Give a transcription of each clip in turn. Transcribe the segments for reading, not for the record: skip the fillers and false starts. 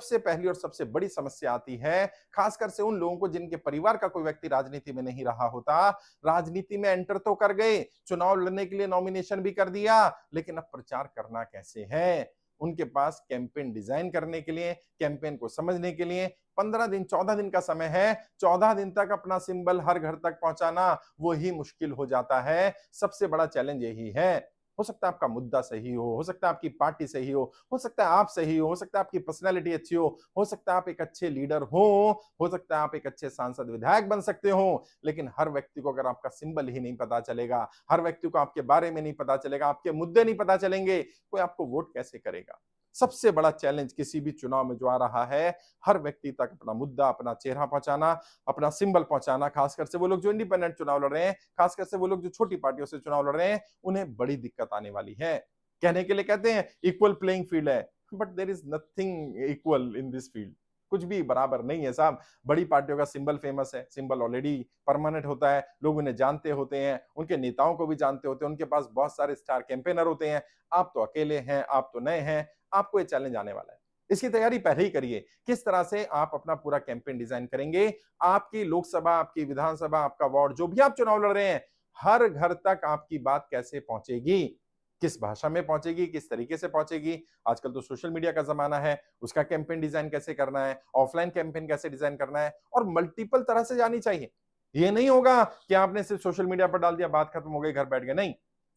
सबसे पहली और सबसे बड़ी समस्या आती है, खासकर से उन लोगों को जिनके परिवार का कोई व्यक्ति राजनीति में नहीं रहा होता। राजनीति में एंटर तो कर गए, चुनाव लड़ने के लिए नॉमिनेशन भी कर दिया, लेकिन अब प्रचार करना कैसे है? उनके पास कैंपेन डिजाइन करने के लिए, कैंपेन को समझने के लिए 15 दिन, 14 दिन का समय है। 14 दिन तक अपना सिंबल हर घर तक पहुंचाना, वो ही मुश्किल हो जाता है। सबसे बड़ा चैलेंज यही है। हो सकता है आपका मुद्दा सही हो सकता है आपकी पार्टी सही हो सकता है आप सही हो सकता है आपकी पर्सनैलिटी अच्छी हो सकता है आप एक अच्छे लीडर हो सकता है आप एक अच्छे सांसद विधायक बन सकते हो, लेकिन हर व्यक्ति को अगर आपका सिंबल ही नहीं पता चलेगा, हर व्यक्ति को आपके बारे में नहीं पता चलेगा, आपके मुद्दे नहीं पता चलेंगे, कोई आपको वोट कैसे करेगा? सबसे बड़ा चैलेंज किसी भी चुनाव में जो आ रहा है, हर व्यक्ति तक अपना मुद्दा, अपना चेहरा पहुंचाना, अपना सिंबल पहुंचाना, खासकर से वो लोग जो इंडिपेंडेंट चुनाव लड़ रहे हैं, खासकर से वो लोग जो छोटी पार्टियों से चुनाव लड़ रहे हैं, उन्हें बड़ी दिक्कत आने वाली है। कहने के लिए कहते हैं इक्वल प्लेइंग फील्ड है, but there is nothing equal in this field. कुछ भी बराबर नहीं है साहब। बड़ी पार्टियों का सिंबल फेमस है, सिंबल ऑलरेडी परमानेंट होता है, लोग उन्हें जानते होते हैं, उनके नेताओं को भी जानते होते हैं, उनके पास बहुत सारे स्टार कैंपेनर होते हैं। आप तो अकेले हैं, आप तो नए हैं, आपको ये चैलेंज आने वाला है। इसकी तैयारी पहले ही करिए। किस तरह से आप अपना पूरा कैंपेन डिजाइन करेंगे? आपकी लोकसभा, आपकी विधानसभा, आपका वार्ड, जो भी आप चुनाव लड़ रहे हैं, हर घर तक आपकी बात कैसे पहुंचेगी? किस भाषा में पहुंचेगी, किस तरीके से पहुंचेगी? आजकल तो सोशल मीडिया का जमाना है, उसका कैंपेन डिजाइन कैसे करना है, ऑफलाइन कैंपेन कैसे डिजाइन करना है, और मल्टीपल तरह से जानी चाहिए। ये नहीं होगा कि आपने सिर्फ सोशल मीडिया पर डाल दिया, बात खत्म हो गई, घर बैठ गए। नहीं,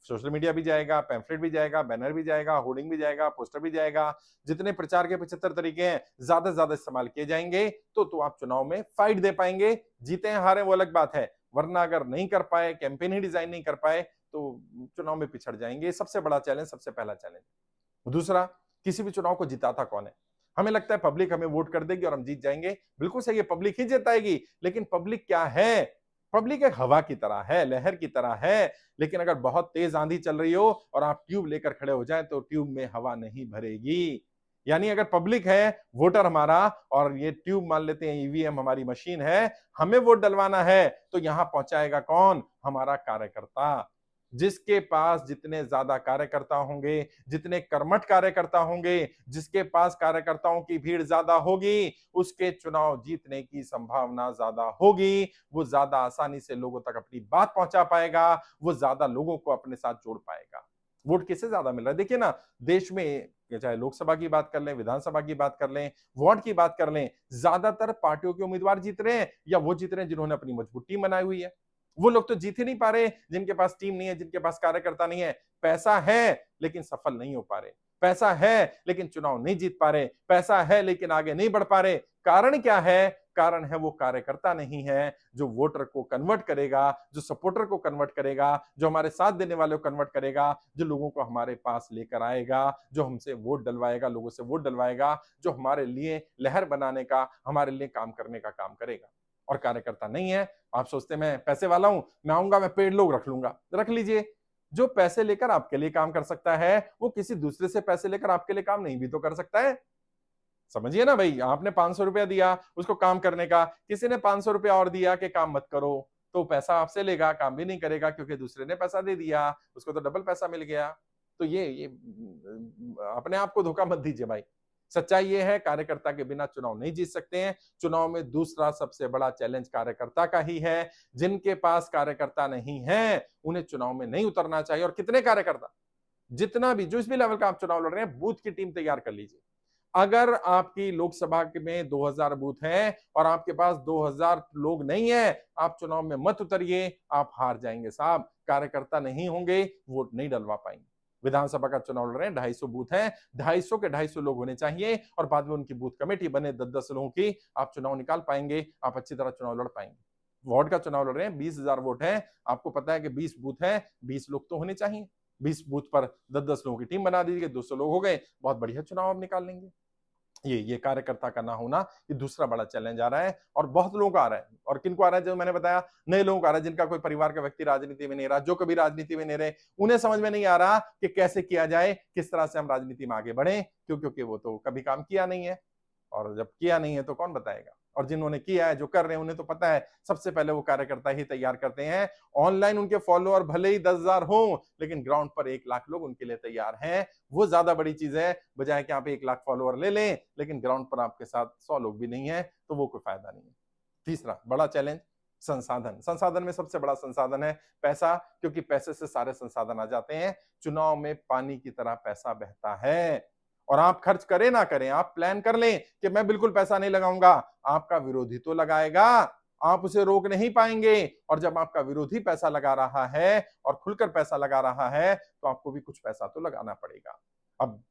सोशल मीडिया भी जाएगा, पैम्फलेट भी जाएगा, बैनर भी जाएगा, होर्डिंग भी जाएगा, पोस्टर भी जाएगा। जितने प्रचार के 75 तरीके हैं, ज्यादा से ज्यादा इस्तेमाल किए जाएंगे, तो आप चुनाव में फाइट दे पाएंगे। जीते हैं हारे वो अलग बात है, वरना अगर नहीं कर पाए, कैंपेन ही डिजाइन नहीं कर पाए, तो चुनाव में पिछड़ जाएंगे। सबसे बड़ा चैलेंज, सबसे पहला चैलेंज। दूसरा, किसी भी चुनाव को जिताता कौन है? हमें लगता है पब्लिक हमें वोट कर देगी और हम जीत जाएंगे। बिल्कुल सही है, पब्लिक ही जिताएगी, लेकिन पब्लिक क्या है? पब्लिक एक हवा की तरह है, लहर की तरह है, लेकिन अगर बहुत तेज आंधी चल रही हो और आप ट्यूब लेकर खड़े हो जाए, तो ट्यूब में हवा नहीं भरेगी। यानी अगर पब्लिक है, वोटर हमारा, और ये ट्यूब मान लेते हैं ईवीएम हमारी मशीन है, हमें वोट डलवाना है, तो यहां पहुंचाएगा कौन? हमारा कार्यकर्ता। जिसके पास जितने ज्यादा कार्यकर्ता होंगे, जितने कर्मठ कार्यकर्ता होंगे, जिसके पास कार्यकर्ताओं की भीड़ ज्यादा होगी, उसके चुनाव जीतने की संभावना ज्यादा होगी। वो ज्यादा आसानी से लोगों तक अपनी बात पहुंचा पाएगा, वो ज्यादा लोगों को अपने साथ जोड़ पाएगा। वोट किससे ज्यादा मिल रहा है? देखिए ना, देश में चाहे लोकसभा की बात कर लें, विधानसभा की बात कर लें, वार्ड की बात कर लें, ज्यादातर पार्टियों के उम्मीदवार जीत रहे हैं, या वो जीत रहे हैं जिन्होंने अपनी मजबूत टीम बनाई हुई है। वो लोग तो जीत ही नहीं पा रहे जिनके पास टीम नहीं है, जिनके पास कार्यकर्ता नहीं है। पैसा है लेकिन सफल नहीं हो पा रहे, पैसा है लेकिन चुनाव नहीं जीत पा रहे, पैसा है लेकिन आगे नहीं बढ़ पा रहे। कारण क्या है? कारण है वो कार्यकर्ता नहीं है जो वोटर को कन्वर्ट करेगा, जो सपोर्टर को कन्वर्ट करेगा, जो हमारे साथ देने वाले को कन्वर्ट करेगा, जो लोगों को हमारे पास लेकर आएगा, जो हमसे वोट डलवाएगा, लोगों से वोट डलवाएगा, जो हमारे लिए लहर बनाने का, हमारे लिए काम करने का काम करेगा। और कार्यकर्ता नहीं है, आप सोचते मैं पैसे वाला हूं, मैं आऊंगा, मैं पेड़ लोग रख लूंगा। रख लीजिए। जो पैसे लेकर आपके लिए काम कर सकता है, वो किसी दूसरे से पैसे लेकर आपके लिए काम नहीं भी तो कर सकता है। समझिए ना भाई, आपने 500 रुपया दिया उसको काम करने का, किसी ने 500 रुपया और दिया कि काम मत करो, तो पैसा आपसे लेगा, काम भी नहीं करेगा, क्योंकि दूसरे ने पैसा दे दिया, उसको तो डबल पैसा मिल गया। तो ये अपने आप को धोखा मत दीजिए भाई। सच्चाई ये है, कार्यकर्ता के बिना चुनाव नहीं जीत सकते हैं। चुनाव में दूसरा सबसे बड़ा चैलेंज कार्यकर्ता का ही है। जिनके पास कार्यकर्ता नहीं है, उन्हें चुनाव में नहीं उतरना चाहिए। और कितने कार्यकर्ता, जितना भी, जिस भी लेवल का आप चुनाव लड़ रहे हैं, बूथ की टीम तैयार कर लीजिए। अगर आपकी लोकसभा में 2000 बूथ हैं और आपके पास 2000 लोग नहीं है, आप चुनाव में मत उतरिए, आप हार जाएंगे साहब। कार्यकर्ता नहीं होंगे, वोट नहीं डलवा पाएंगे। विधानसभा का चुनाव लड़ रहे हैं, 250 बूथ हैं, 250 के 250 लोग होने चाहिए, और बाद में उनकी बूथ कमेटी बने 10-10 लोगों की, आप चुनाव निकाल पाएंगे, आप अच्छी तरह चुनाव लड़ पाएंगे। वार्ड का चुनाव लड़ रहे हैं, 20,000 वोट हैं, आपको पता है कि 20 बूथ हैं, 20 लोग तो होने चाहिए। 20 बूथ पर 10-10 लोगों की टीम बना दीजिए, 200 लोग हो गए, बहुत बढ़िया चुनाव आप निकाल लेंगे। ये कार्यकर्ता का ना होना, ये दूसरा बड़ा चैलेंज आ रहा है, और बहुत लोगों को आ रहा है। और किनको आ रहा है? जो मैंने बताया, नए लोगों को आ रहा है, जिनका कोई परिवार का व्यक्ति राजनीति में नहीं रहा, जो कभी राजनीति में नहीं रहे, उन्हें समझ में नहीं आ रहा कि कैसे किया जाए, किस तरह से हम राजनीति में आगे बढ़े, क्योंकि वो तो कभी काम किया नहीं है, और जब किया नहीं है तो कौन बताएगा। और जिन्होंने किया है, जो कर रहे हैं, उन्हें तो पता है सबसे पहले वो कार्यकर्ता ही तैयार करते हैं। ऑनलाइन उनके फॉलोअर भले ही 10,000 हों, लेकिन ग्राउंड पर 1 लाख लोग उनके लिए तैयार हैं। वो ज्यादा बड़ी चीज है, बजाय कि आप 1 लाख फॉलोअर ले लें लेकिन ग्राउंड पर आपके साथ 100 लोग भी नहीं है, तो वो कोई फायदा नहीं है। तीसरा बड़ा चैलेंज, संसाधन। संसाधन में सबसे बड़ा संसाधन है पैसा, क्योंकि पैसे से सारे संसाधन आ जाते हैं। चुनाव में पानी की तरह पैसा बहता है, और आप खर्च करें ना करें, आप प्लान कर लें कि मैं बिल्कुल पैसा नहीं लगाऊंगा, आपका विरोधी तो लगाएगा, आप उसे रोक नहीं पाएंगे। और जब आपका विरोधी पैसा लगा रहा है और खुलकर पैसा लगा रहा है, तो आपको भी कुछ पैसा तो लगाना पड़ेगा। अब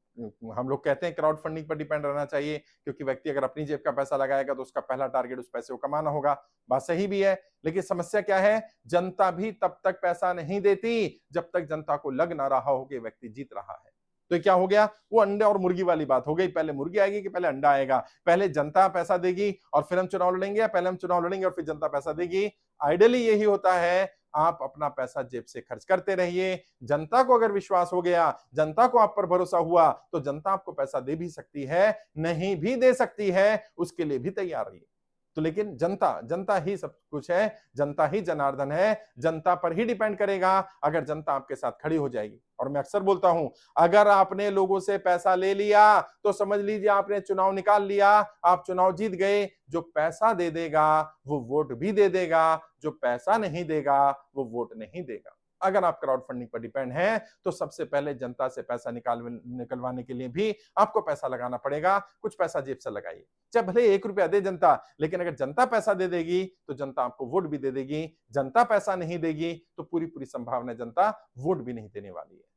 हम लोग कहते हैं क्राउड फंडिंग पर डिपेंड रहना चाहिए, क्योंकि व्यक्ति अगर अपनी जेब का पैसा लगाएगा तो उसका पहला टारगेट उस पैसे को कमाना होगा। बात सही भी है, लेकिन समस्या क्या है, जनता भी तब तक पैसा नहीं देती जब तक जनता को लग ना रहा हो कि व्यक्ति जीत रहा है। तो क्या हो गया, वो अंडे और मुर्गी वाली बात हो गई। पहले मुर्गी आएगी कि पहले अंडा आएगा, पहले जनता पैसा देगी और फिर हम चुनाव लड़ेंगे, या पहले हम चुनाव लड़ेंगे और फिर जनता पैसा देगी? आइडियली यही होता है, आप अपना पैसा जेब से खर्च करते रहिए। जनता को अगर विश्वास हो गया, जनता को आप पर भरोसा हुआ, तो जनता आपको पैसा दे भी सकती है, नहीं भी दे सकती है, उसके लिए भी तैयार रहिए। तो लेकिन जनता, जनता ही सब कुछ है, जनता ही जनार्दन है, जनता पर ही डिपेंड करेगा अगर जनता आपके साथ खड़ी हो जाएगी। और मैं अक्सर बोलता हूं, अगर आपने लोगों से पैसा ले लिया तो समझ लीजिए आपने चुनाव निकाल लिया, आप चुनाव जीत गए। जो पैसा दे देगा वो वोट भी दे देगा, जो पैसा नहीं देगा वो वोट नहीं देगा। अगर आप क्राउड फंडिंग पर डिपेंड हैं, तो सबसे पहले जनता से पैसा निकलवाने के लिए भी आपको पैसा लगाना पड़ेगा। कुछ पैसा जेब से लगाइए, चाहे भले 1 रुपया दे जनता, लेकिन अगर जनता पैसा दे देगी तो जनता आपको वोट भी दे देगी। जनता पैसा नहीं देगी तो पूरी पूरी संभावना जनता वोट भी नहीं देने वाली है।